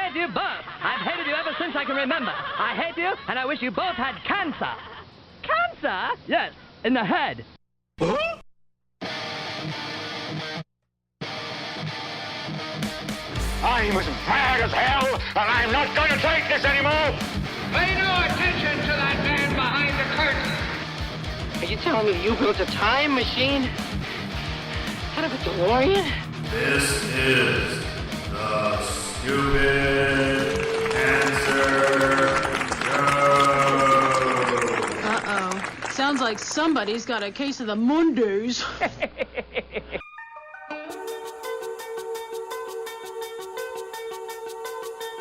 hate you both. I've hated you ever since I can remember. I hate you, and I wish you both had cancer. Cancer? Yes, in the head. I'm as mad as hell, and I'm not going to take this anymore. Pay no attention to that man behind the curtain. Are you telling me you built a time machine out of a DeLorean? This is the Stupid Answer Show. Uh-oh. Sounds like somebody's got a case of the Mondays.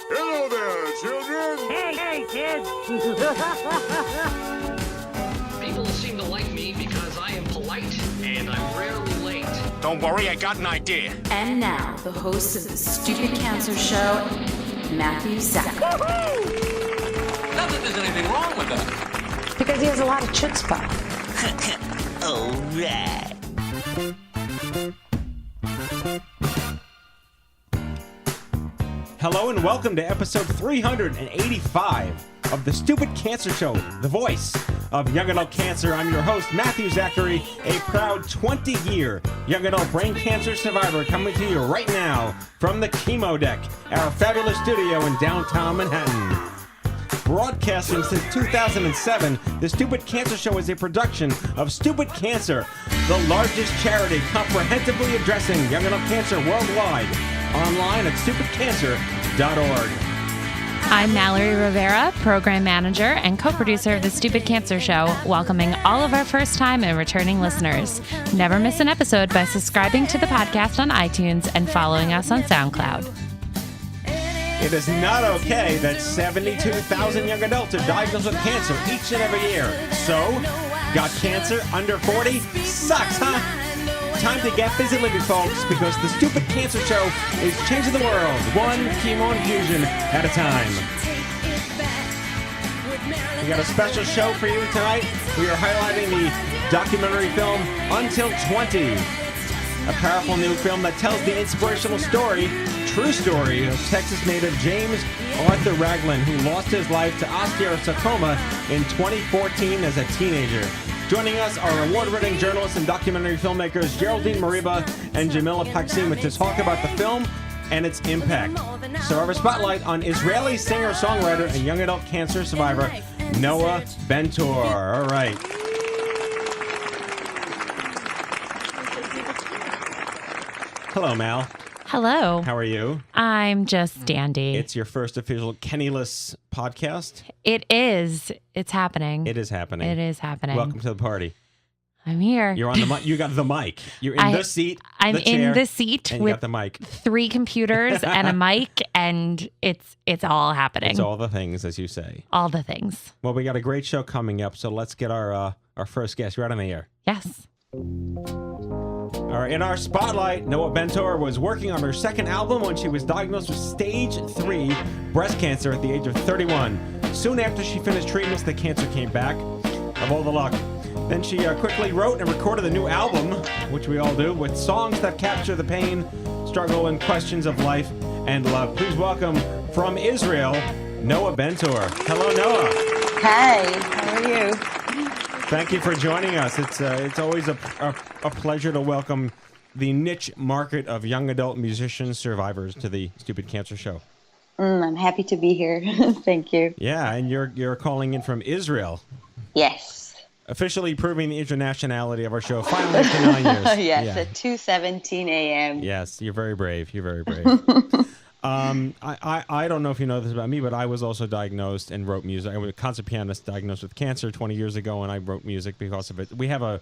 Hello there, children. Hey, kids. People seem to like me because I am polite and I'm rarely late. Don't worry, I got an idea. And now, the host of the Stupid Cancer Show, Matthew Zach. Not that there's anything wrong with that. Because he has a lot of chutzpah. All right. Hello and welcome to episode 385 of the Stupid Cancer Show, the voice of young adult cancer. I'm your host, Matthew Zachary, a proud 20-year young adult brain cancer survivor, coming to you right now from the chemo deck, our fabulous studio in downtown Manhattan. Broadcasting since 2007, the Stupid Cancer Show is a production of Stupid Cancer, the largest charity comprehensively addressing young adult cancer worldwide. Online at stupidcancer.org. I'm Mallory Rivera, Program Manager and co-producer of the Stupid Cancer Show, welcoming all of our first-time and returning listeners. Never miss an episode by subscribing to the podcast on iTunes and following us on SoundCloud. It is not okay that 72,000 young adults are diagnosed with cancer each and every year. So, got cancer under 40? Sucks, huh? Time to get busy living, folks, because the Stupid Cancer Show is changing the world, one chemo infusion at a time. We got a special show for you tonight. We are highlighting the documentary film Until 20, a powerful new film that tells the inspirational story, true story, of Texas native James Arthur Ragan, who lost his life to osteosarcoma in 2014 as a teenager. Joining us are award-winning journalists and documentary filmmakers Geraldine, Moriba, and Jamila Paksima to talk about the film and its impact. So our spotlight on Israeli singer-songwriter and young adult cancer survivor Noa Bentor. All right. Hello, Mal. Hello. How are you? I'm just dandy. It's your first official Kennyless podcast. It is. It's happening. It is happening. It is happening. Welcome to the party. I'm here. You're on the mic. You got the mic. You're in the seat. I'm the chair, in the seat and you with got the mic. 3 computers and a mic, and it's all happening. It's all the things, as you say. All the things. Well, we got a great show coming up, so let's get our first guest right on the air. Yes. All right, in our spotlight, Noa Bentor was working on her second album when she was diagnosed with stage 3 breast cancer at the age of 31. Soon after she finished treatments, the cancer came back. Of all the luck. Then she quickly wrote and recorded a new album, which we all do, with songs that capture the pain, struggle, and questions of life and love. Please welcome from Israel, Noa Bentor. Hello, Noa. Hi, how are you? Thank you for joining us. It's always a pleasure to welcome the niche market of young adult musicians survivors to the Stupid Cancer Show. I'm happy to be here. Thank you. Yeah, and you're calling in from Israel. Yes. Officially proving the internationality of our show finally after 9 years. Yes, at 2:17 a.m. Yes, you're very brave. You're very brave. I don't know if you know this about me, but I was also diagnosed and wrote music. I was a concert pianist diagnosed with cancer 20 years ago, and I wrote music because of it. We have a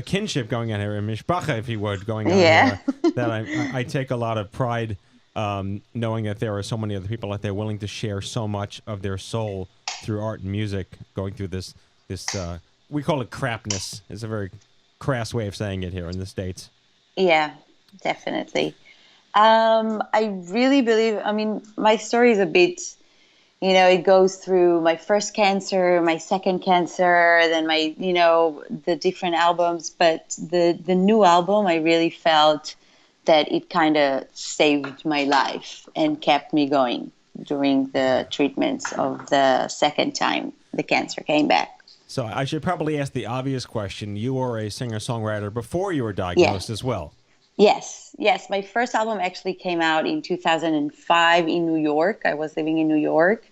kinship going on here, a mishpacha, if you would, going on here, that I take a lot of pride knowing that there are so many other people out there willing to share so much of their soul through art and music, going through this we call it crapness. It's a very crass way of saying it here in the States. Yeah, definitely. I really believe, my story is a bit, it goes through my first cancer, my second cancer, then my, the different albums. But the new album, I really felt that it kind of saved my life and kept me going. during the treatments of the second time the cancer came back. So I should probably ask the obvious question. You were a singer-songwriter before you were diagnosed as well. Yes. My first album actually came out in 2005 in New York. I was living in New York.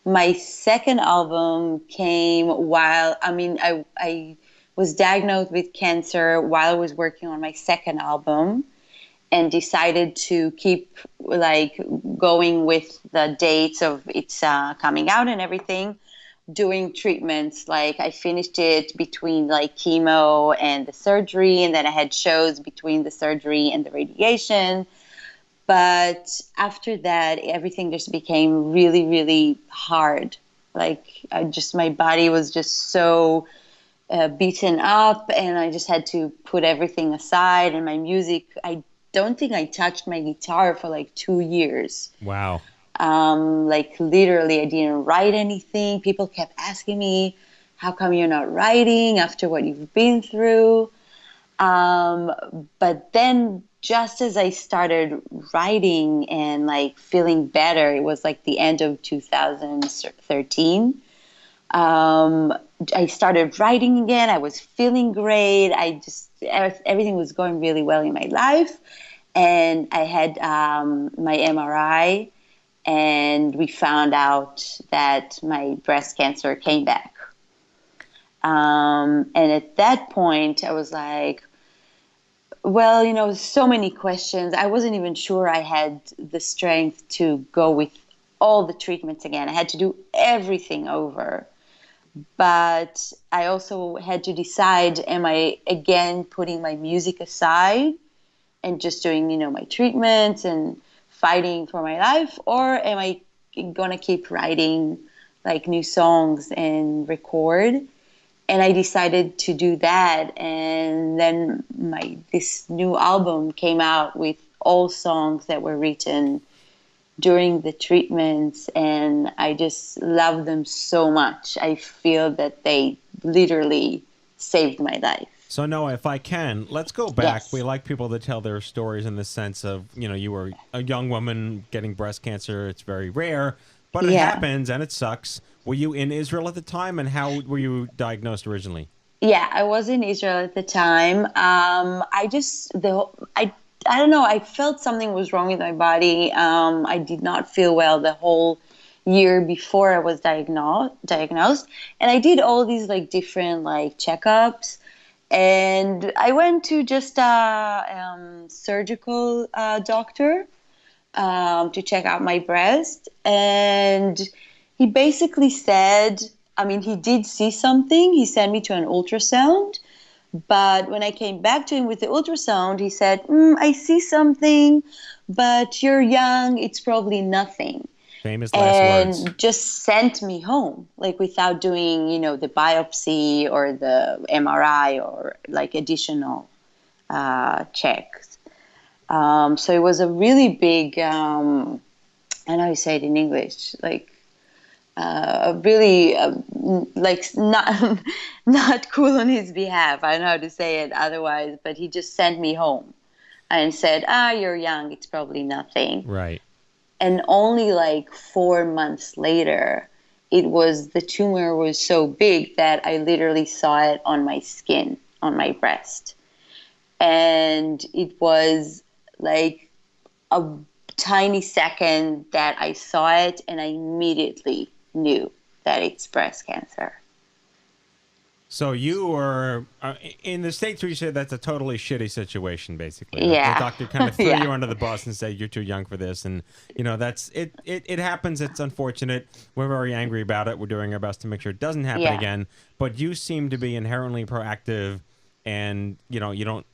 My second album came while, I was diagnosed with cancer while I was working on my second album, and decided to keep going with the dates of its coming out and everything, doing treatments. I finished it between chemo and the surgery, and then I had shows between the surgery and the radiation. But after that, everything just became really, really hard. My body was just so beaten up, and I just had to put everything aside. And my music, I don't think I touched my guitar for 2 years. Wow. Literally, I didn't write anything. People kept asking me, how come you're not writing after what you've been through? But then just as I started writing and feeling better, it was the end of 2013. I started writing again. I was feeling great. Everything was going really well in my life. And I had my MRI, and we found out that my breast cancer came back. And at that point, I was like, well, so many questions. I wasn't even sure I had the strength to go with all the treatments again. I had to do everything over. But I also had to decide, am I again putting my music aside and just doing, my treatments and fighting for my life, or am I going to keep writing new songs and record? And I decided to do that. And then this new album came out with all songs that were written during the treatments, and I just love them so much. I feel that they literally saved my life. So Noa, if I can, let's go back. Yes. We like people to tell their stories in the sense of, you were a young woman getting breast cancer. It's very rare, but it happens and it sucks. Were you in Israel at the time, and how were you diagnosed originally? Yeah, I was in Israel at the time. I don't know. I felt something was wrong with my body. I did not feel well the whole year before I was diagnosed. And I did all these different checkups. And I went to just a surgical doctor to check out my breast. And he basically said, he did see something. He sent me to an ultrasound. But when I came back to him with the ultrasound, he said, I see something, but you're young. It's probably nothing. Famous last words. And just sent me home, without doing, the biopsy or the MRI or additional checks. So it was a really big, I know how you say it in English, really not cool on his behalf. I don't know how to say it otherwise, but he just sent me home and said, you're young, it's probably nothing. Right. And only 4 months later, the tumor was so big that I literally saw it on my skin, on my breast. And it was a tiny second that I saw it, and I immediately knew that it's breast cancer. So you were in the States where you said that's a totally shitty situation, basically. Yeah. The doctor kind of threw you under the bus and said, you're too young for this. And, that's it. It happens. It's unfortunate. We're very angry about it. We're doing our best to make sure it doesn't happen again. But you seem to be inherently proactive, and, you don't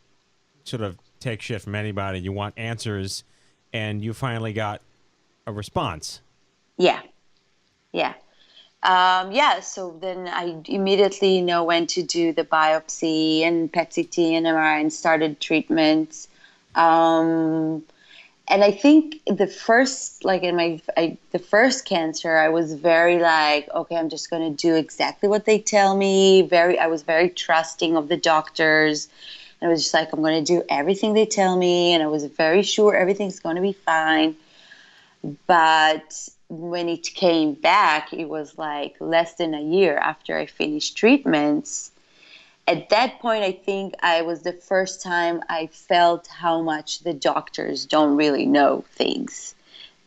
sort of take shit from anybody. You want answers, and you finally got a response. Yeah. So then I immediately went to do the biopsy and PET-CT and MRI and started treatments. And I think the first, the first cancer, I was very okay, I'm just going to do exactly what they tell me. I was very trusting of the doctors. And I was just I'm going to do everything they tell me. And I was very sure everything's going to be fine. But when it came back, it was like less than a year after I finished treatments. At that point, I think I was the first time I felt how much the doctors don't really know things.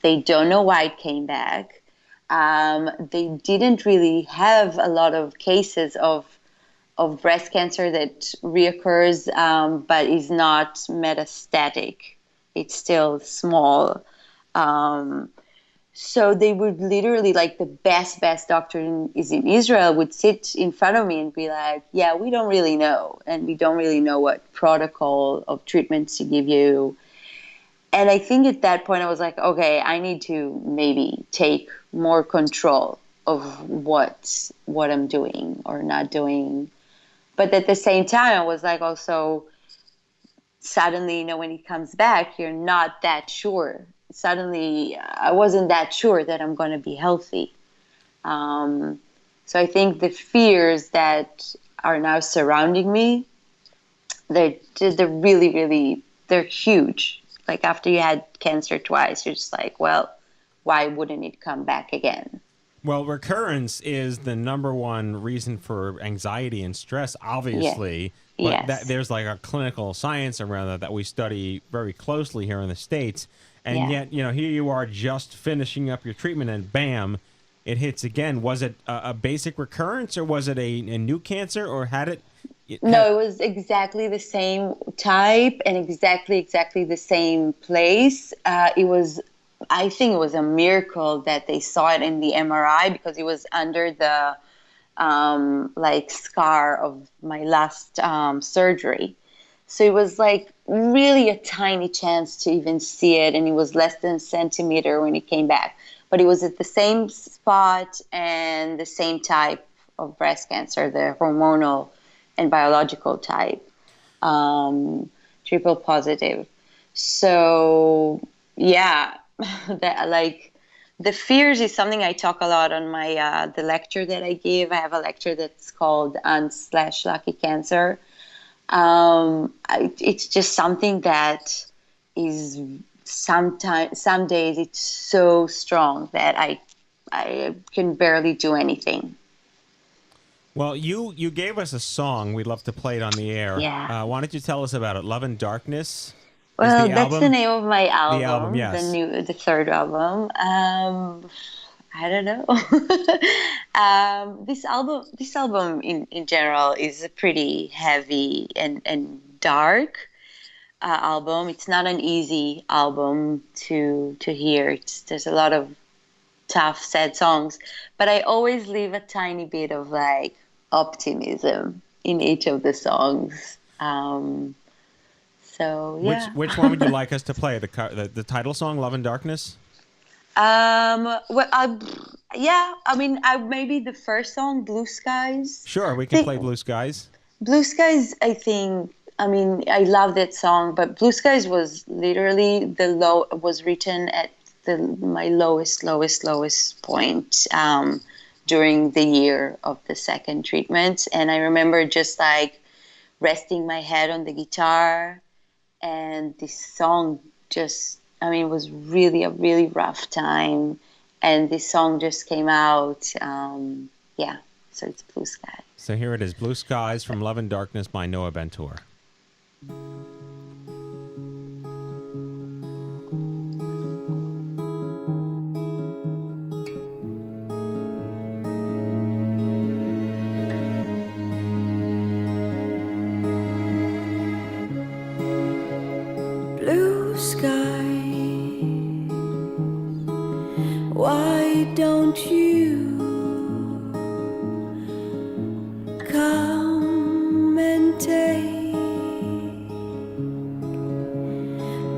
They don't know why it came back. They didn't really have a lot of cases of breast cancer that reoccurs, but is not metastatic. It's still small. So they would literally, like the best doctor in Israel would sit in front of me and be like, yeah, we don't really know. And we don't really know what protocol of treatments to give you. And I think at that point I was like, okay, I need to maybe take more control of what I'm doing or not doing. But at the same time, I was like also suddenly, when it comes back, you're not that sure. Suddenly, I wasn't that sure that I'm going to be healthy. So I think the fears that are now surrounding me, they're really, really, they're huge. Like after you had cancer twice, you're just like, well, why wouldn't it come back again? Well, recurrence is the number one reason for anxiety and stress, obviously. Yeah. But there's like a clinical science around that we study very closely here in the States. And yet, here you are just finishing up your treatment and bam, it hits again. Was it a basic recurrence or was it a new cancer or had it? No, it was exactly the same type and exactly the same place. I think it was a miracle that they saw it in the MRI because it was under the scar of my last surgery. So it was like really a tiny chance to even see it, and it was less than a centimeter when it came back. But it was at the same spot and the same type of breast cancer, the hormonal and biological type, triple positive. So yeah, the fears is something I talk a lot on my the lecture that I give. I have a lecture that's called /Lucky Cancer. It's just something that is some days it's so strong that I can barely do anything. Well, you gave us a song. We'd love to play it on the air. Yeah. Why don't you tell us about it? Love and Darkness? Well, that's the name of my album. The album, yes. The third album. I don't know. This album in general is a pretty heavy and dark album. It's not an easy album to hear. There's a lot of tough, sad songs, but I always leave a tiny bit of like optimism in each of the songs. So yeah. Which one would you like us to play? The title song, Love and Darkness? Maybe the first song, Blue Skies. Sure, we can play Blue Skies. Blue Skies, I love that song, but Blue Skies was literally was written at my lowest point during the year of the second treatment. And I remember just like resting my head on the guitar, and this song it was really a really rough time, and this song just came out. So it's Blue Sky. So here it is, Blue Skies from Love and Darkness by Noa Bentor. Blue sky, why don't you come and take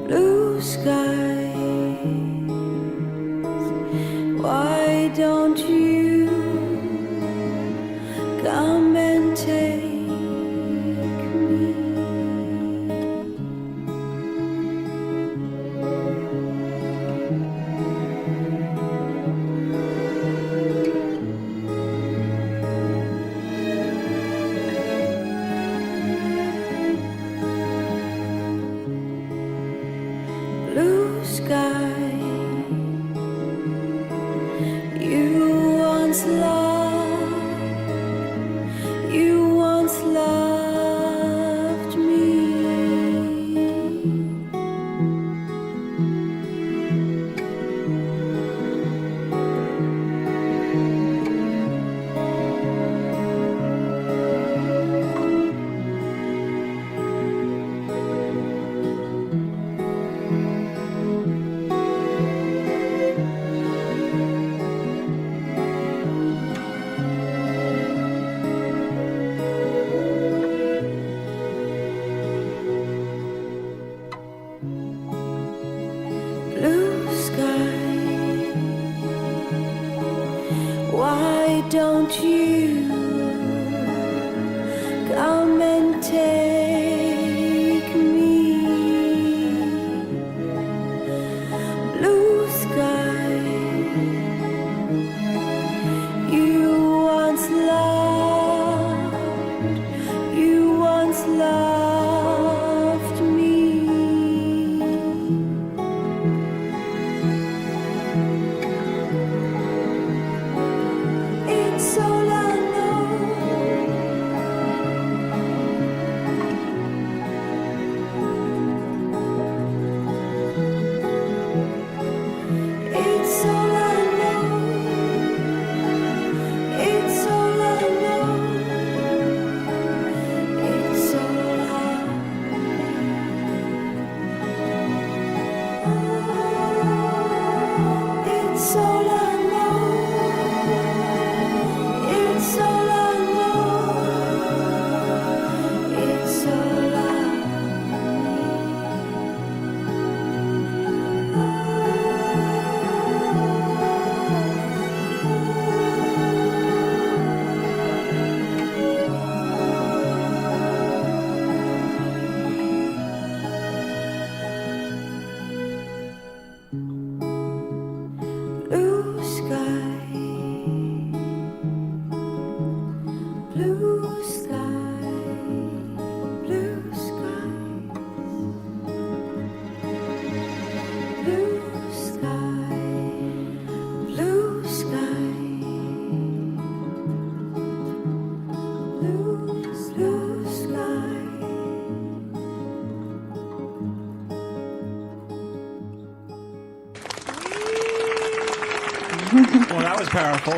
blue skies? Why don't you come and take blue sky? once loved, you once loved me. Blue sky, why don't you come and take me? Blue sky, you once loved me. It's all I know. It's all I know. It's all I know. It's all I It's all I know. It's all I know. It's all Blue sky, blue sky, blue skies, blue sky, blue sky, blue sky. Well, that was powerful.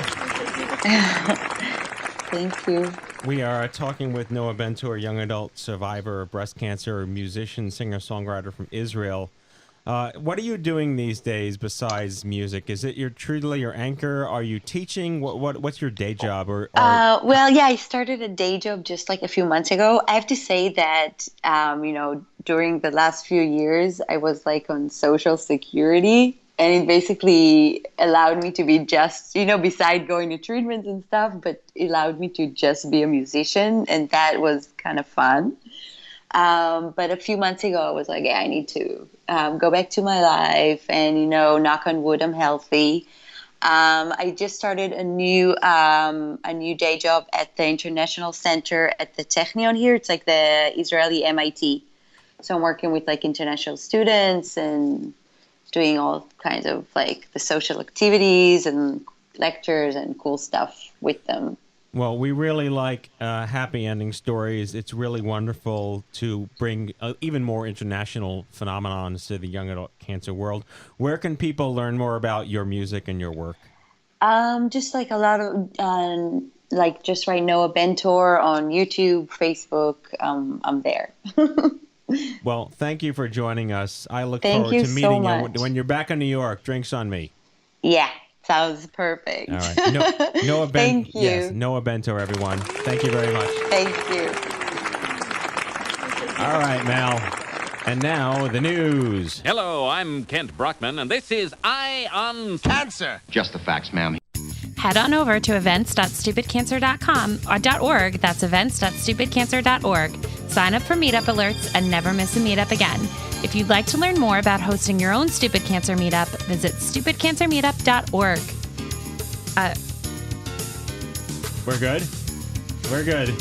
Thank you. We are talking with Noa Bentor, young adult survivor of breast cancer, musician, singer-songwriter from Israel. What are you doing these days besides music? Is it truly your anchor? Are you teaching? What's your day job? Well, yeah, I started a day job just like a few months ago. I have to say that, during the last few years, I was like on Social Security. And it basically allowed me to be just, beside going to treatments and stuff, but it allowed me to just be a musician. And that was kind of fun. But a few months ago, I was like, yeah, I need to go back to my life and, knock on wood, I'm healthy. I just started a new day job at the International Center at the Technion here. It's like the Israeli MIT. So I'm working with like international students and doing all kinds of like the social activities and lectures and cool stuff with them. Well, we really like happy ending stories. It's really wonderful to bring even more international phenomenons to the young adult cancer world. Where can people learn more about your music and your work? Just like a lot of, just right Noa Bentor on YouTube, Facebook. I'm there. Well, thank you for joining us. I look forward to meeting you when you're back in New York. Drinks on me. Yeah, sounds perfect. All right. Noa Thank you. Yes, Noa Bentor, everyone. Thank you very much. Thank you. All right, Mal. And now, the news. Hello, I'm Kent Brockman, and this is Eye on Cancer. Just the facts, ma'am. Head on over to events.stupidcancer.com or .org. That's events.stupidcancer.org. Sign up for meetup alerts and never miss a meetup again. If you'd like to learn more about hosting your own Stupid Cancer meetup, visit stupidcancermeetup.org. We're good? We're good.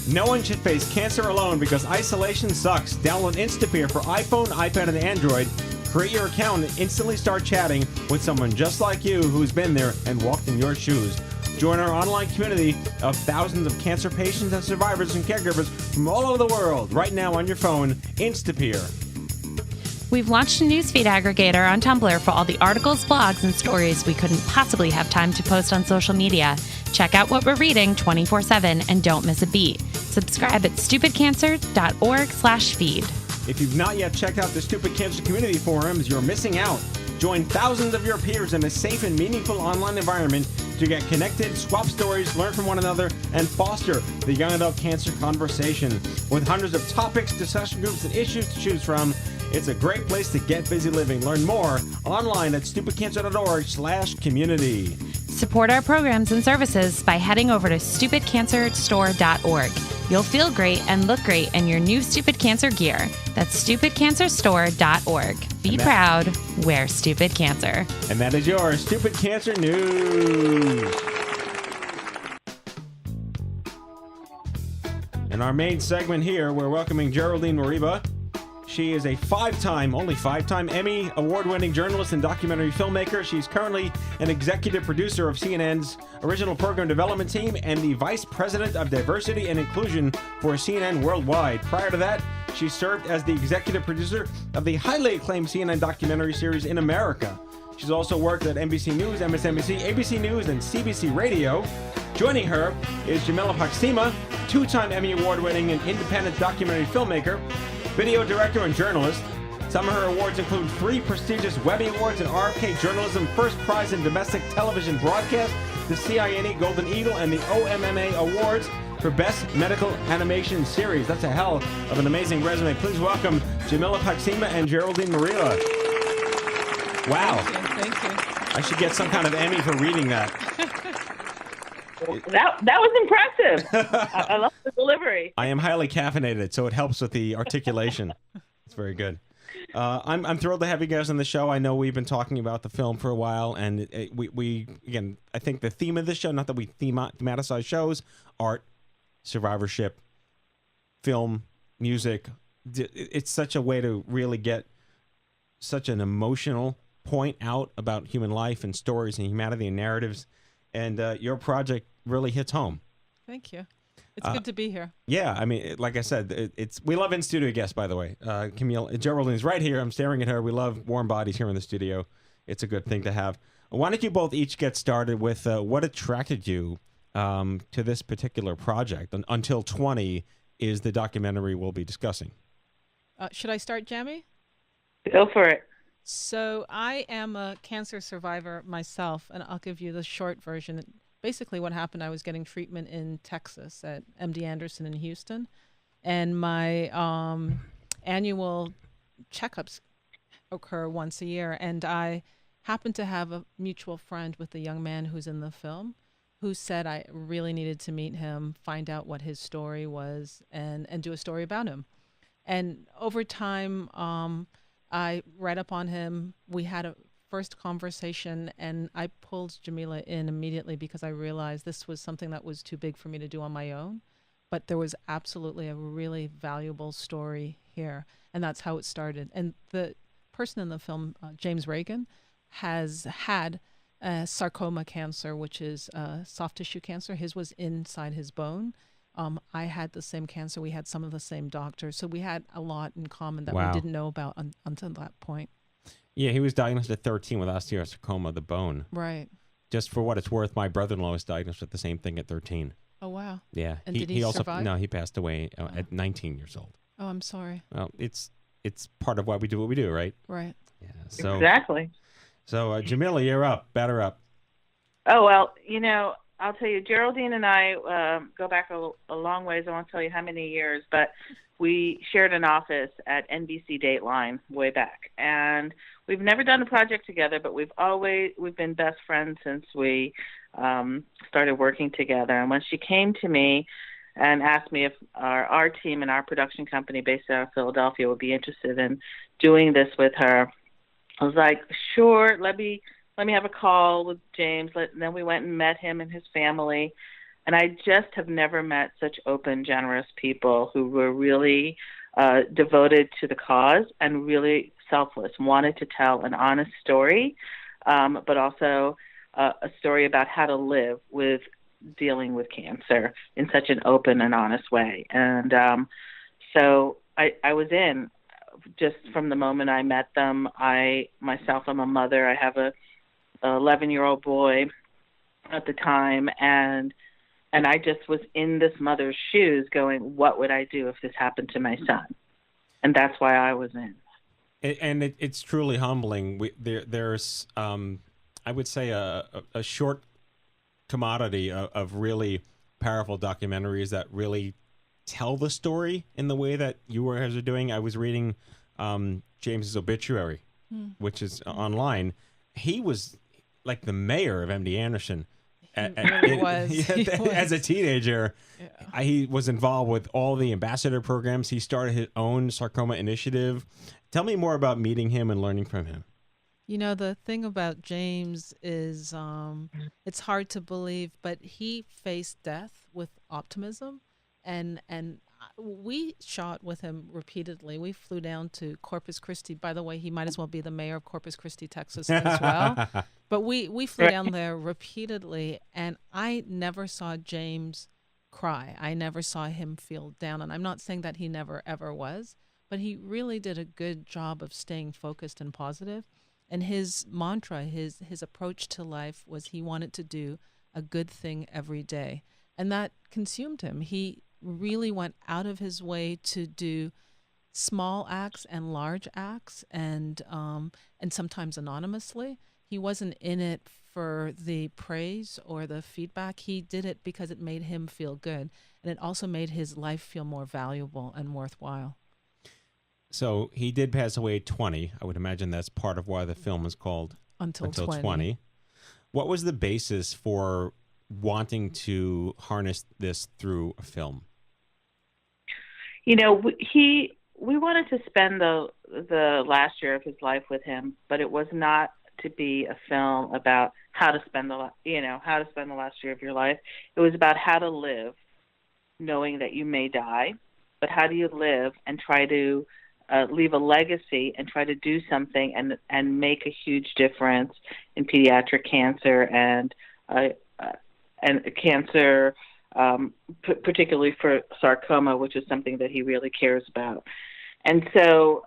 No one should face cancer alone because isolation sucks. Download Instapeer for iPhone, iPad, and Android. Create your account and instantly start chatting with someone just like you who's been there and walked in your shoes. Join our online community of thousands of cancer patients and survivors and caregivers from all over the world right now on your phone. Instapeer. We've launched a newsfeed aggregator on Tumblr for all the articles, blogs, and stories we couldn't possibly have time to post on social media. Check out what we're reading 24/7 and don't miss a beat. Subscribe at stupidcancer.org/feed. If you've not yet checked out the Stupid Cancer Community Forums, you're missing out. Join thousands of your peers in a safe and meaningful online environment to get connected, swap stories, learn from one another, and foster the young adult cancer conversation. With hundreds of topics, discussion groups, and issues to choose from, it's a great place to get busy living. Learn more online at stupidcancer.org/community. Support our programs and services by heading over to stupidcancerstore.org. You'll feel great and look great in your new Stupid Cancer gear. That's stupidcancerstore.org. Be proud, wear Stupid Cancer. And that is your Stupid Cancer News. In our main segment here, we're welcoming Geraldine Moriba. She is a only five-time Emmy award-winning journalist and documentary filmmaker. She's currently an executive producer of CNN's original program development team and the vice president of diversity and inclusion for CNN Worldwide. Prior to that, she served as the executive producer of the highly acclaimed CNN documentary series In America. She's also worked at NBC News, MSNBC, ABC News, and CBC Radio. Joining her is Jamila Paksima, two-time Emmy award-winning and independent documentary filmmaker, video director, and journalist. Some of her awards include 3 prestigious Webby Awards and RK Journalism First Prize in Domestic Television Broadcast, the CINE Golden Eagle, and the OMMA Awards for Best Medical Animation Series. That's a hell of an amazing resume. Please welcome Jamila Paksima and Geraldine Moriba. Wow. Thank you. I should get some kind of Emmy for reading that. That was impressive. I love the delivery. I am highly caffeinated, so it helps with the articulation. It's very good. I'm thrilled to have you guys on the show. I know we've been talking about the film for a while, and we again, I think the theme of this show, not that we thematicize shows, art, survivorship, film, music. It's such a way to really get such an emotional point out about human life and stories and humanity and narratives. And your project really hits home. Thank you. It's good to be here. Yeah, I mean, like I said, we love in-studio guests, by the way. Geraldine's right here. I'm staring at her. We love warm bodies here in the studio. It's a good thing to have. Why don't you both each get started with what attracted you to this particular project? Until 20 is the documentary we'll be discussing. Should I start, Jamie? Go for it. So I am a cancer survivor myself, and I'll give you the short version. Basically what happened, I was getting treatment in Texas at MD Anderson in Houston, and my annual checkups occur once a year, and I happened to have a mutual friend with the young man who's in the film who said I really needed to meet him, find out what his story was, and do a story about him. And over time, I read up on him. We had a first conversation, and I pulled Jamila in immediately because I realized this was something that was too big for me to do on my own. But there was absolutely a really valuable story here, and that's how it started. And the person in the film, James Arthur Ragan, has had sarcoma cancer, which is soft tissue cancer. His was inside his bone. I had the same cancer. We had some of the same doctors. So we had a lot in common that we didn't know about until that point. Yeah, he was diagnosed at 13 with osteosarcoma of the bone. Right. Just for what it's worth, my brother-in-law was diagnosed with the same thing at 13. Oh, wow. Yeah. And did he also survive? No, he passed away at 19 years old. Oh, I'm sorry. Well, it's part of why we do what we do, right? Right. Yeah. So Exactly. So Jamila, you're up. Batter up. Oh, well, I'll tell you, Geraldine and I go back a long ways. I won't tell you how many years, but we shared an office at NBC Dateline way back. And we've never done a project together, but we've been best friends since we started working together. And when she came to me and asked me if our team and our production company based out of Philadelphia would be interested in doing this with her, I was like, sure, let me have a call with James. Then we went and met him and his family. And I just have never met such open, generous people who were really devoted to the cause and really selfless, wanted to tell an honest story, but also a story about how to live with dealing with cancer in such an open and honest way. And so I was in just from the moment I met them. I'm a mother. I have a 11-year-old boy at the time, and I just was in this mother's shoes going, what would I do if this happened to my son? And that's why I was in. And it's truly humbling. There's, I would say, a short commodity of really powerful documentaries that really tell the story in the way that you guys are doing. I was reading James's obituary, which is online. He was like the mayor of MD Anderson. He was. As a teenager, he was involved with all the ambassador programs. He started his own sarcoma initiative. Tell me more about meeting him and learning from him. You know, the thing about James is it's hard to believe, but he faced death with optimism. And we shot with him repeatedly. We flew down to Corpus Christi. By the way, he might as well be the mayor of Corpus Christi, Texas as well. But we flew down there repeatedly, and I never saw James cry. I never saw him feel down. And I'm not saying that he never, ever was, but he really did a good job of staying focused and positive. And his mantra, his approach to life was he wanted to do a good thing every day. And that consumed him. He really went out of his way to do small acts and large acts, and sometimes anonymously. He wasn't in it for the praise or the feedback. He did it because it made him feel good, and it also made his life feel more valuable and worthwhile. So he did pass away at 20. I would imagine that's part of why the film is called Until 20. What was the basis for wanting to harness this through a film? You know, we wanted to spend the last year of his life with him, but it was not to be a film about how to spend the last year of your life. It was about how to live, knowing that you may die, but how do you live and try to leave a legacy and try to do something and make a huge difference in pediatric cancer and cancer, particularly for sarcoma, which is something that he really cares about. And so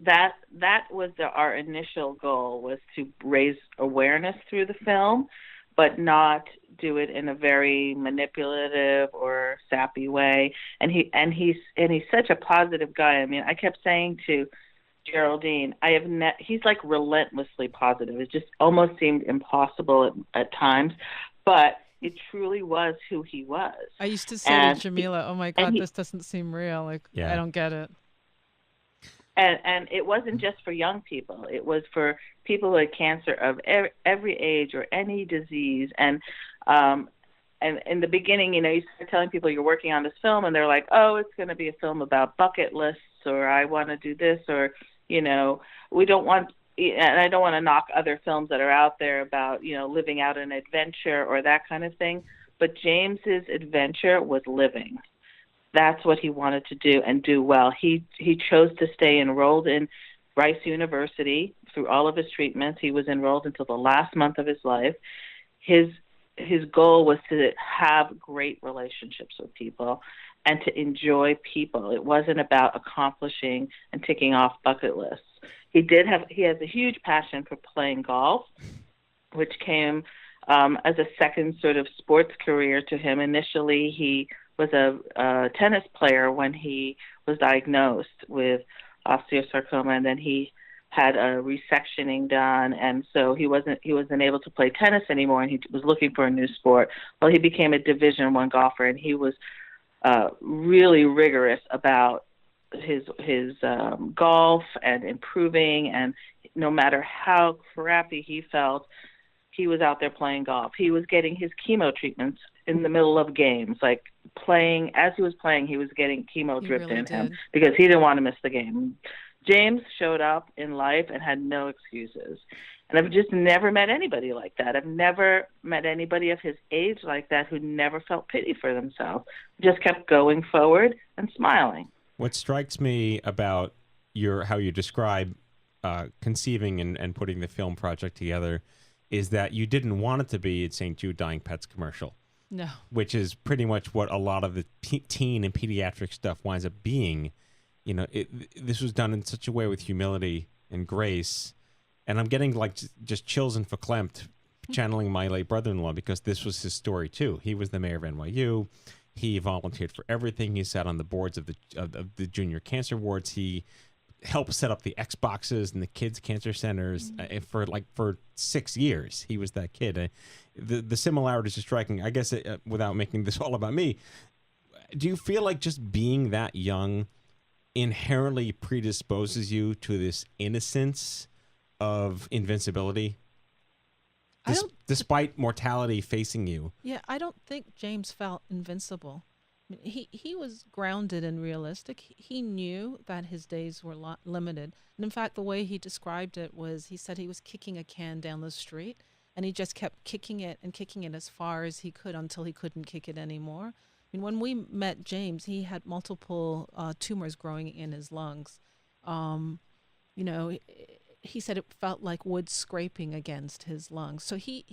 that was our initial goal, was to raise awareness through the film, but not do it in a very manipulative or sappy way. And he's such a positive guy. I mean, I kept saying to Geraldine, he's like relentlessly positive. It just almost seemed impossible at times, but it truly was who he was. I used to say to Jamila, "Oh my God, this doesn't seem real. Like, I don't get it." And it wasn't just for young people. It was for people who had cancer of every age or any disease. And in the beginning, you know, you start telling people you're working on this film, and they're like, "Oh, it's going to be a film about bucket lists," or "I want to do this," or, you know, we don't want. And I don't want to knock other films that are out there about, you know, living out an adventure or that kind of thing. But James's adventure was living. That's what he wanted to do and do well. He chose to stay enrolled in Rice University through all of his treatments. He was enrolled until the last month of his life. His goal was to have great relationships with people and to enjoy people. It wasn't about accomplishing and ticking off bucket lists. He has a huge passion for playing golf, which came as a second sort of sports career to him. Initially, he was a tennis player when he was diagnosed with osteosarcoma, and then he had a resectioning done, and so he wasn't able to play tennis anymore, and he was looking for a new sport. Well, he became a Division I golfer, and he was really rigorous about his golf and improving, and no matter how crappy he felt, he was out there playing golf. He was getting his chemo treatments in the middle of games, like playing. As he was playing, he was getting chemo dripped in him because he didn't want to miss the game. James showed up in life and had no excuses. And I've just never met anybody like that. I've never met anybody of his age like that who never felt pity for themselves, just kept going forward and smiling. What strikes me about how you describe conceiving and putting the film project together is that you didn't want it to be a St. Jude Dying Pets commercial. No. Which is pretty much what a lot of the teen and pediatric stuff winds up being. You know, this was done in such a way with humility and grace. And I'm getting like just chills and verklempt channeling my late brother-in-law, because this was his story too. He was the mayor of NYU. He volunteered for everything. He sat on the boards of the junior cancer wards. He helped set up the Xboxes and the kids' cancer centers for 6 years. He was that kid. The similarities are striking. I guess without making this all about me, do you feel like just being that young inherently predisposes you to this innocence of invincibility? Despite mortality facing you. Yeah, I don't think James felt invincible. I mean, he was grounded and realistic. He knew that his days were limited. And in fact, the way he described it was, he said he was kicking a can down the street, and he just kept kicking it as far as he could until he couldn't kick it anymore. I mean, when we met James, he had multiple tumors growing in his lungs. You know, he said it felt like wood scraping against his lungs. So he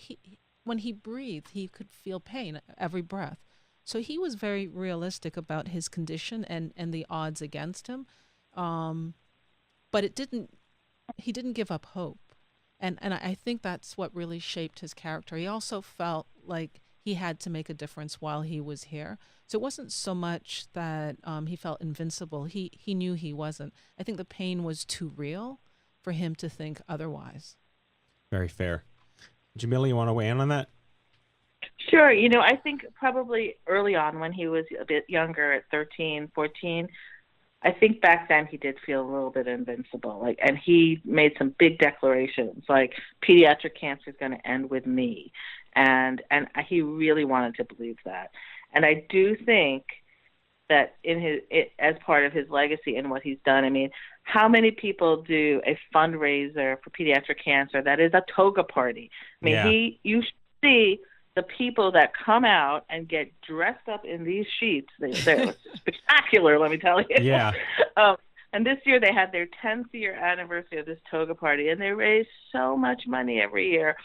when he breathed, he could feel pain every breath. So he was very realistic about his condition and the odds against him. But he didn't give up hope. And I think that's what really shaped his character. He also felt like he had to make a difference while he was here. So it wasn't so much that he felt invincible. He knew he wasn't. I think the pain was too real for him to think otherwise. Very fair. Jamila, you want to weigh in on that? Sure. You know, I think probably early on when he was a bit younger, at 13, 14, I think back then he did feel a little bit invincible. And he made some big declarations, like pediatric cancer is going to end with me. And he really wanted to believe that. And I do think that as part of his legacy and what he's done, I mean, how many people do a fundraiser for pediatric cancer that is a toga party? I mean, you see the people that come out and get dressed up in these sheets. They're spectacular, let me tell you. Yeah. And this year they had their 10th year anniversary of this toga party, and they raise so much money every year.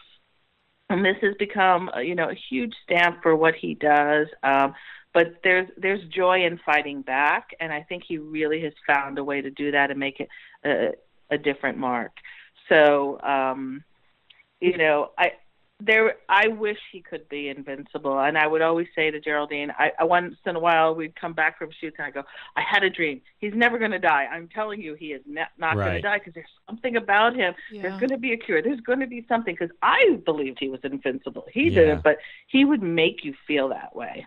And this has become, a huge stamp for what he does. But there's joy in fighting back, and I think he really has found a way to do that and make it a different mark. So, I wish he could be invincible. And I would always say to Geraldine, I once in a while we'd come back from shoots and I go, I had a dream. He's never going to die. I'm telling you, he is not going to die, because there's something about him. Yeah. There's going to be a cure. There's going to be something, because I believed he was invincible. He didn't, but he would make you feel that way.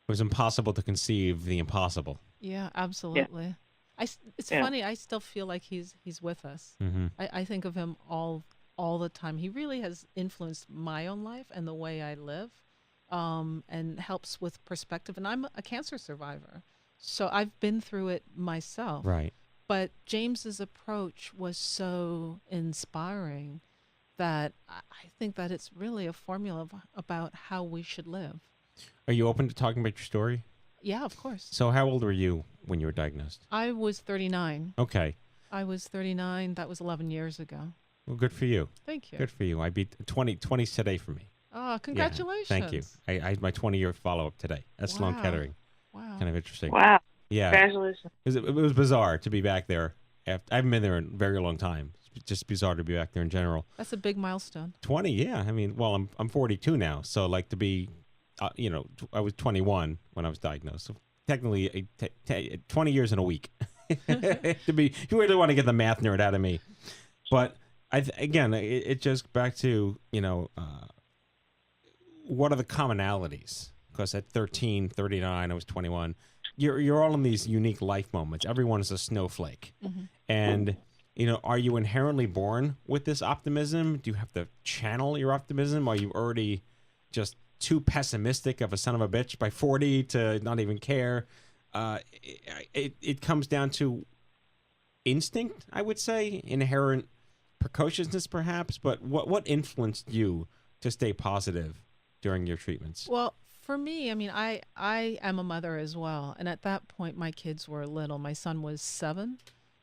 It was impossible to conceive the impossible. Yeah, absolutely. Yeah. It's funny. I still feel like he's with us. Mm-hmm. I think of him all the time. He really has influenced my own life and the way I live, and helps with perspective. And I'm a cancer survivor, so I've been through it myself. Right. But James's approach was so inspiring that I think that it's really a formula about how we should live. Are you open to talking about your story? Yeah, of course. So how old were you when you were diagnosed? I was 39. Okay. I was 39. That was 11 years ago. Well, good for you. Thank you. Good for you. I beat 20's today for me. Oh, congratulations. Yeah, thank you. I had my 20-year follow-up today at Sloan Kettering. Wow. Kind of interesting. Wow. Yeah. Congratulations. It was bizarre to be back there. I haven't been there in a very long time. It's just bizarre to be back there in general. That's a big milestone. 20, yeah. I mean, well, I'm 42 now, so like to be, I was 21 when I was diagnosed. So technically, 20 years in a week. You really want to get the math nerd out of me, but it just back to what are the commonalities? Because at 13, 39, I was 21. You're all in these unique life moments. Everyone is a snowflake, and are you inherently born with this optimism? Do you have to channel your optimism? Are you already just too pessimistic of a son of a bitch by 40 to not even care? It comes down to instinct, I would say, inherent precociousness perhaps, but what influenced you to stay positive during your treatments? Well, for me, I mean, I am a mother as well, and at that point my kids were little. My son was 7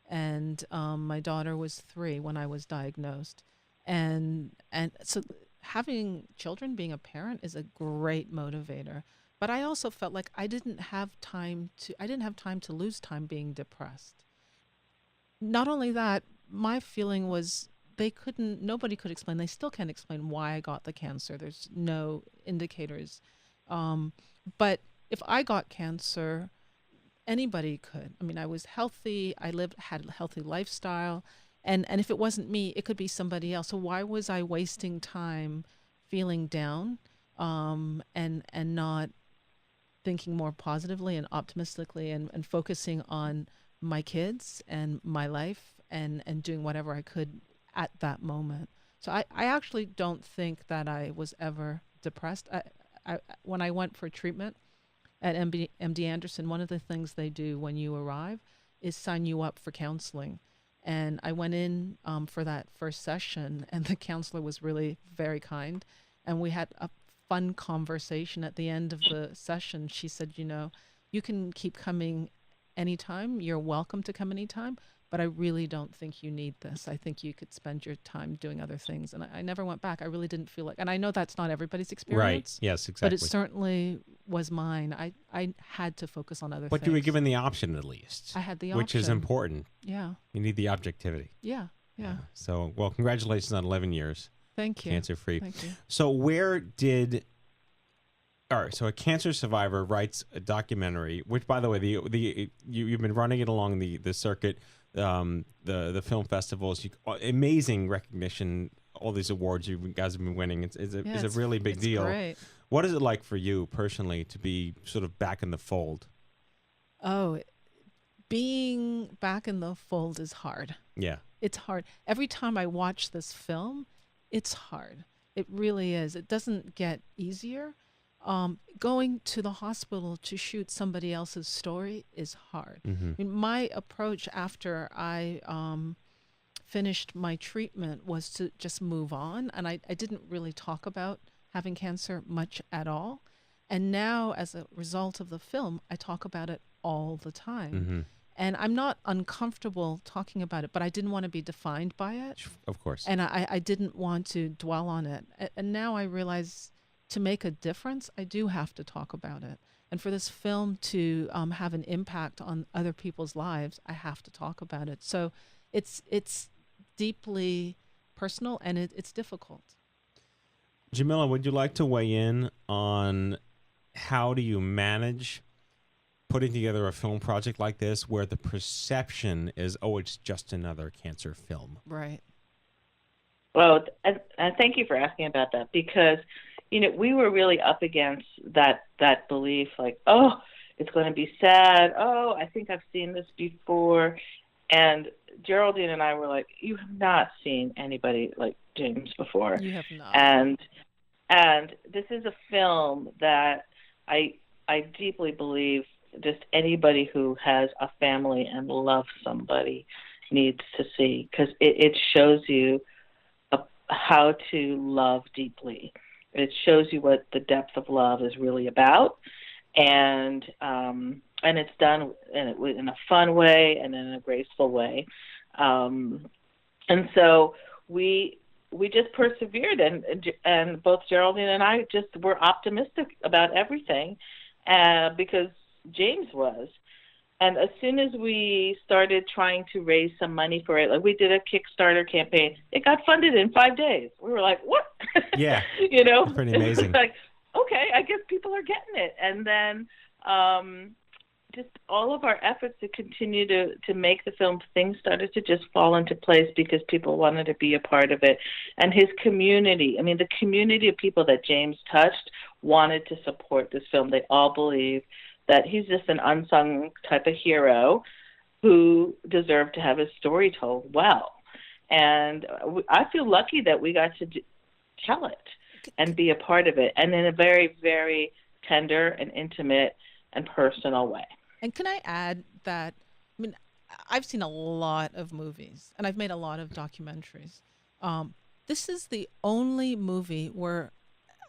and my daughter was 3 when I was diagnosed. And so having children, being a parent, is a great motivator. But I also felt like I didn't have time to lose time being depressed. Not only that, my feeling was nobody could explain, they still can't explain why I got the cancer. There's no indicators. But if I got cancer, anybody could. I mean, I was healthy, had a healthy lifestyle, and if it wasn't me, it could be somebody else. So why was I wasting time feeling down, and not thinking more positively and optimistically and focusing on my kids and my life and doing whatever I could at that moment. So I actually don't think that I was ever depressed. When I went for treatment at MD Anderson, one of the things they do when you arrive is sign you up for counseling. And I went in for that first session, and the counselor was really very kind. And we had a fun conversation at the end of the session. She said, you can keep coming anytime. You're welcome to come anytime. But I really don't think you need this. I think you could spend your time doing other things. And I never went back. I really didn't feel like, and I know that's not everybody's experience. Right. Yes, exactly. But it certainly was mine. I had to focus on other things. But you were given the option at least. I had the option. Which is important. Yeah. You need the objectivity. Yeah. So, well, congratulations on 11 years. Thank you. Cancer-free. Thank you. So so a cancer survivor writes a documentary, which, by the way, you've been running it along the circuit, the film festivals, amazing recognition, all these awards you guys have been winning. It's a really big deal. Great. What is it like for you personally to be sort of back in the fold? Oh, being back in the fold is hard. Yeah. It's hard. Every time I watch this film, it's hard. It really is. It doesn't get easier. Going to the hospital to shoot somebody else's story is hard. Mm-hmm. I mean, my approach after I finished my treatment was to just move on. And I didn't really talk about having cancer much at all. And now, as a result of the film, I talk about it all the time. Mm-hmm. And I'm not uncomfortable talking about it, but I didn't want to be defined by it. Of course. And I didn't want to dwell on it. And now I realize to make a difference, I do have to talk about it. And for this film to have an impact on other people's lives, I have to talk about it. So it's deeply personal, and it's difficult. Jamila, would you like to weigh in on how do you manage putting together a film project like this where the perception is, oh, it's just another cancer film? Right. Well, and thank you for asking about that, because we were really up against that belief, like, oh, it's going to be sad. Oh, I think I've seen this before. And Geraldine and I were like, you have not seen anybody like James before. You have not. And this is a film that I deeply believe just anybody who has a family and loves somebody needs to see, because it shows you how to love deeply. It shows you what the depth of love is really about, and it's done in a fun way and in a graceful way, and so we just persevered, and both Geraldine and I just were optimistic about everything, because James was. And as soon as we started trying to raise some money for it, like we did a Kickstarter campaign, it got funded in 5 days. We were like, what? Yeah. Pretty amazing. It's like, okay, I guess people are getting it. And then just all of our efforts to continue to make the film, things started to just fall into place because people wanted to be a part of it. And his community, the community of people that James touched wanted to support this film. They all believe that he's just an unsung type of hero who deserved to have his story told well. And I feel lucky that we got to tell it and be a part of it, and in a very, very tender and intimate and personal way. And can I add that, I've seen a lot of movies, and I've made a lot of documentaries. This is the only movie where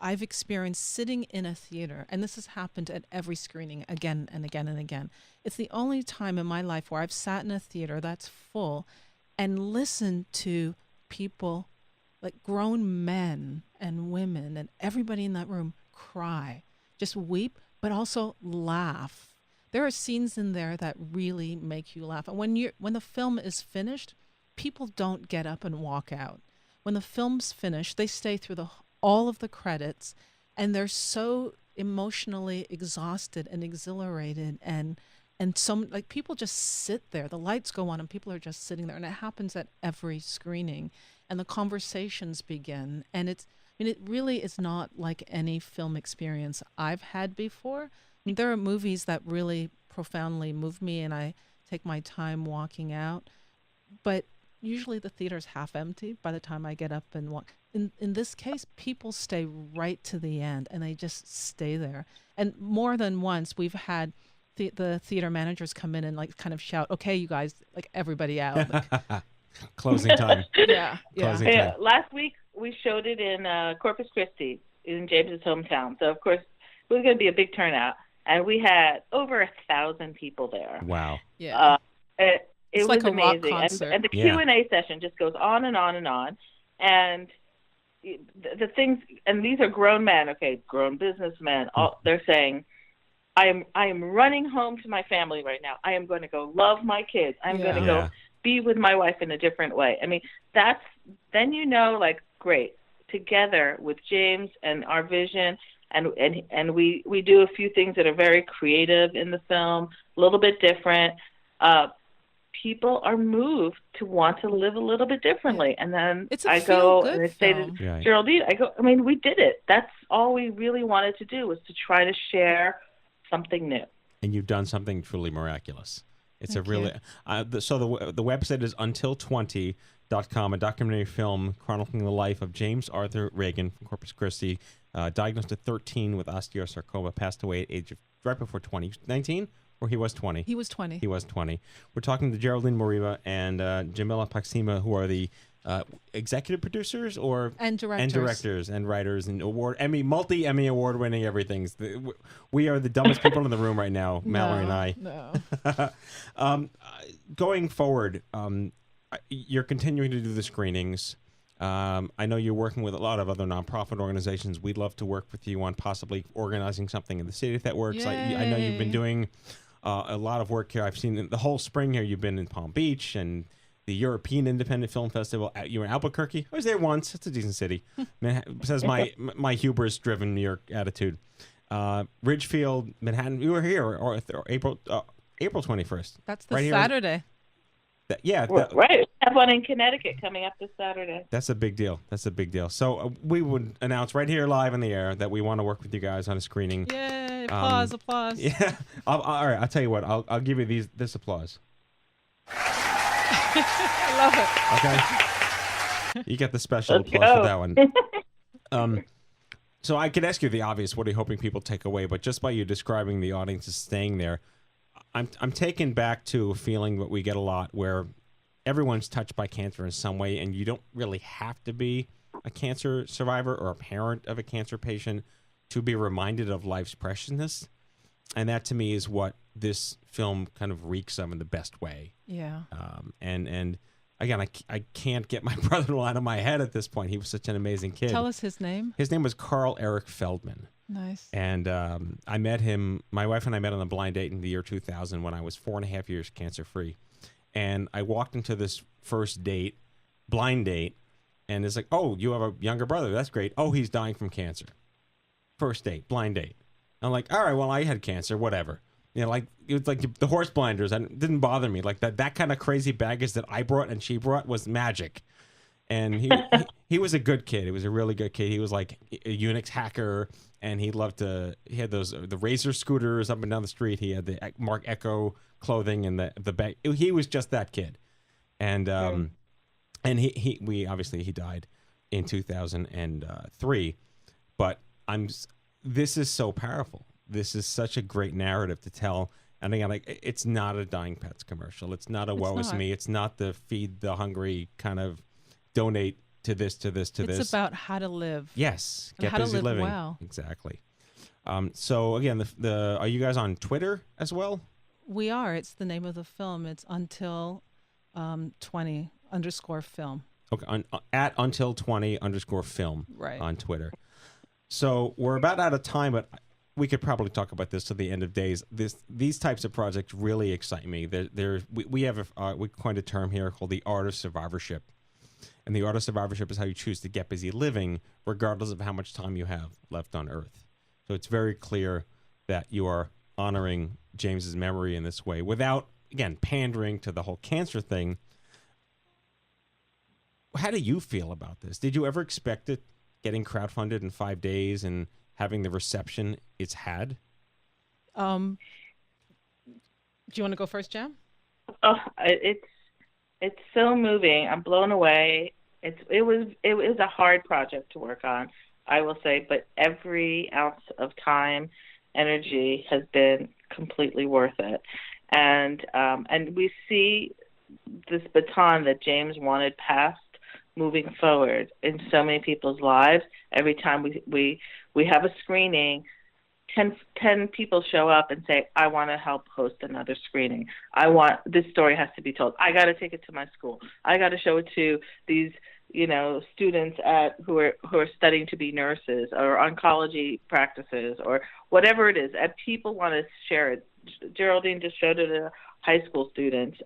I've experienced sitting in a theater, and this has happened at every screening again and again and again. It's the only time in my life where I've sat in a theater that's full and listened to people like grown men and women and everybody in that room cry, just weep, but also laugh. There are scenes in there that really make you laugh. And when the film is finished, people don't get up and walk out. When the film's finished, they stay through all of the credits, and they're so emotionally exhausted and exhilarated, and some, like, people just sit there. The lights go on and people are just sitting there, and it happens at every screening, and the conversations begin. And it really is not like any film experience I've had before. I mean, there are movies that really profoundly move me, and I take my time walking out, but usually the theater's half empty by the time I get up and walk. In this case, people stay right to the end, and they just stay there. And more than once, we've had the theater managers come in and like kind of shout, "Okay, you guys, like everybody out." Like, closing time. Yeah. Closing time. Last week we showed it in Corpus Christi, in James's hometown. So of course it was going to be a big turnout, and we had over 1,000 people there. Wow. Yeah. It was like a rock amazing, concert. and the Q&A session just goes on and on and on, and the things, and these are grown men, grown businessmen. They're saying, I am running home to my family right now. I am going to go love my kids. I'm going to go be with my wife in a different way. I mean, then like, great, together with James and our vision, and we do a few things that are very creative in the film, a little bit different. People are moved to want to live a little bit differently. And then I go and I say to Geraldine, we did it. That's all we really wanted to do, was to try to share something new. And you've done something truly miraculous. It's so the website is until20.com, a documentary film chronicling the life of James Arthur Ragan from Corpus Christi, diagnosed at 13 with osteosarcoma, passed away at age of right before 20, 19? Or he was 20. He was 20. He was 20. We're talking to Geraldine, Moriba, and Jamila, Paksima, who are the executive producers and directors and writers and multi-Emmy award-winning everything. We are the dumbest people in the room right now, Mallory and I. No. Going forward, you're continuing to do the screenings. I know you're working with a lot of other nonprofit organizations. We'd love to work with you on possibly organizing something in the city if that works. I know you've been doing a lot of work here. I've seen the whole spring here. You've been in Palm Beach and the European Independent Film Festival. You were in Albuquerque. I was there once. It's a decent city. Says my hubris-driven New York attitude. Ridgefield, Manhattan. You were here or April 21st. That's the right Saturday. Right. We have one in Connecticut coming up this Saturday. That's a big deal. So we would announce right here live on the air that we want to work with you guys on a screening. Yay! Applause! Yeah. All right. I'll tell you what. I'll give you this applause. I love it. Okay. You get the special applause for that one. So I could ask you the obvious. What are you hoping people take away? But just by you describing the audience is staying there, I'm taken back to a feeling that we get a lot where everyone's touched by cancer in some way, and you don't really have to be a cancer survivor or a parent of a cancer patient to be reminded of life's preciousness. And that, to me, is what this film kind of reeks of in the best way. Yeah. And again, I can't get my brother-in-law out of my head at this point. He was such an amazing kid. Tell us his name. His name was Carl Eric Feldman. Nice. And I met him, my wife and I met on a blind date in the year 2000 when I was 4.5 years cancer-free. And I walked into this first date, blind date, and it's like, oh, you have a younger brother. That's great. Oh, he's dying from cancer. First date, blind date. I'm like, all right, well, I had cancer, whatever. You know, like, it was like the horse blinders. It didn't bother me. Like, that kind of crazy baggage that I brought and she brought was magic. And he was a good kid. He was a really good kid. He was like a Unix hacker, and he had the Razor scooters up and down the street. He had the Mark Echo clothing and the bag. He was just that kid. And he died in 2003. But this is so powerful. This is such a great narrative to tell. And again, like, it's not a Dying Pets commercial. It's not a woe is me. It's not the feed the hungry kind of donate to this. It's about how to live. Yes. And Get how to busy live living. well. Exactly. So again, are you guys on Twitter as well? We are. It's the name of the film. It's until 20_film. Okay, at until20_film Right. on Twitter. So we're about out of time, but we could probably talk about this to the end of days. These types of projects really excite me. We have we coined a term here called the art of survivorship. And the art of survivorship is how you choose to get busy living, regardless of how much time you have left on Earth. So it's very clear that you are honoring James's memory in this way without, again, pandering to the whole cancer thing. How do you feel about this? Did you ever expect it getting crowdfunded in 5 days and having the reception it's had? Do you want to go first, Jam? Oh, it's so moving. I'm blown away. It was a hard project to work on, I will say, but every ounce of time, energy has been completely worth it. And we see this baton that James wanted passed moving forward in so many people's lives. Every time we have a screening, 10 people show up and say, I want to help host another screening. This story has to be told. I got to take it to my school. I got to show it to these, students who are studying to be nurses or oncology practices or whatever it is. And people want to share it. Geraldine just showed it to high school students.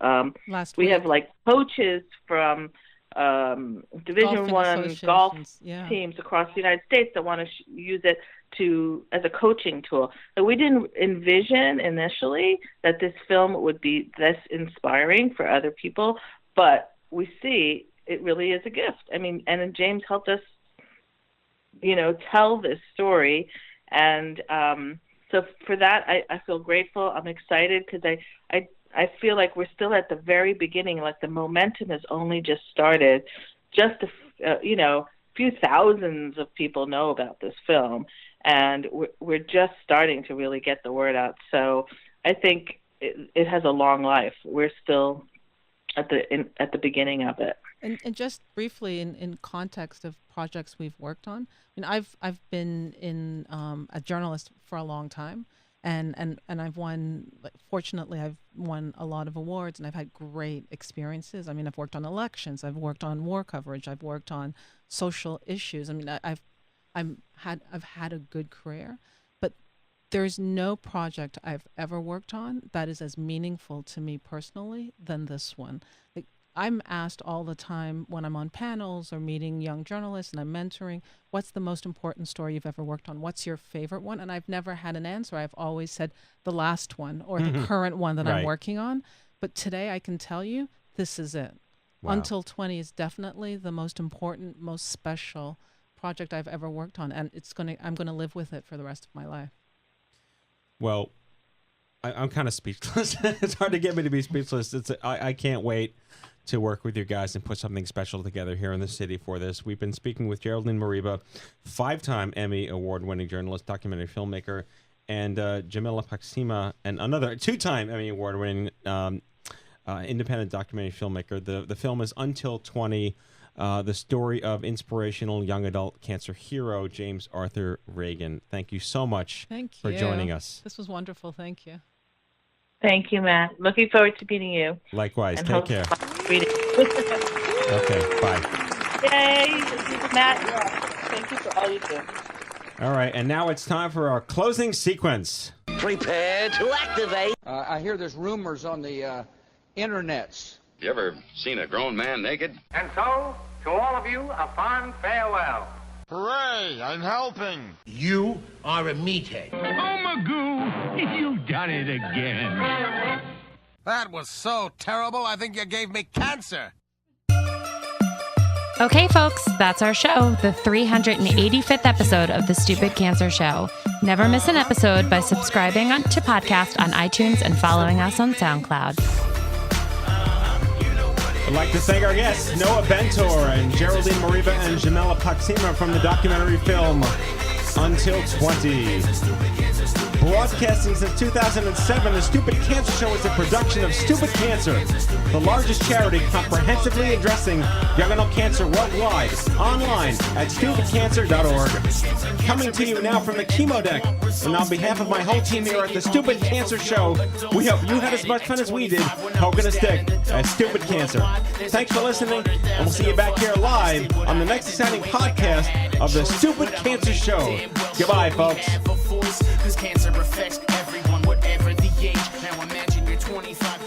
Last we week. have like coaches from Division I golf teams across the United States that want to use it as a coaching tool. So we didn't envision initially that this film would be this inspiring for other people, but we see it really is a gift. I mean, and James helped us, tell this story, and so for that, I feel grateful. I'm excited because I feel like we're still at the very beginning, like the momentum has only just started. Just a few thousands of people know about this film, and we're just starting to really get the word out. So I think it has a long life. We're still at the beginning of it. And just briefly, in context of projects we've worked on, I mean, I've been a journalist for a long time. And I've fortunately, I've won a lot of awards, and I've had great experiences. I mean, I've worked on elections, I've worked on war coverage, I've worked on social issues. I mean, I've had a good career, but there's no project I've ever worked on that is as meaningful to me personally than this one. Like, I'm asked all the time when I'm on panels or meeting young journalists and I'm mentoring, what's the most important story you've ever worked on? What's your favorite one? And I've never had an answer. I've always said the last one or the current one that I'm working on. But today I can tell you this is it. Wow. Until 20 is definitely the most important, most special project I've ever worked on. And I'm going to live with it for the rest of my life. Well, I'm kind of speechless. It's hard to get me to be speechless. I can't wait to work with you guys and put something special together here in the city for this. We've been speaking with Geraldine Moriba, 5-time Emmy award-winning journalist, documentary filmmaker, and Jamila Paksima, and another 2-time Emmy award-winning independent documentary filmmaker. The film is Until 20, the story of inspirational young adult cancer hero James Arthur Ragan. Thank you so much for joining us. This was wonderful. Thank you. Thank you, Matt. Looking forward to meeting you. Likewise. And take care. Okay, bye. Yay, Matt. Thank you for all you do. All right, and now it's time for our closing sequence. Prepare to activate. I hear there's rumors on the internets. You ever seen a grown man naked? And so, to all of you, a fond farewell. Hooray, I'm helping. You are a meathead. Oh, Magoo, you've done it again. That was so terrible, I think you gave me cancer. Okay, folks, that's our show, the 385th episode of The Stupid Cancer Show. Never miss an episode by subscribing to podcast on iTunes and following us on SoundCloud. I'd like to thank our guests, Noa Bentor and Geraldine Moriba and Jamila Paksima from the documentary film Until 20. Broadcasting since 2007, the Stupid Cancer Show is a production of Stupid Cancer, the largest charity comprehensively addressing young adult cancer worldwide, online at stupidcancer.org. Coming to you now from the chemo deck, and on behalf of my whole team here at the Stupid Cancer Show, we hope you had as much fun as we did poking a stick at Stupid Cancer. Thanks for listening, and we'll see you back here live on the next exciting podcast of the Stupid Cancer Show. Goodbye, folks. Because cancer affects everyone, whatever the age. Now imagine you're 25.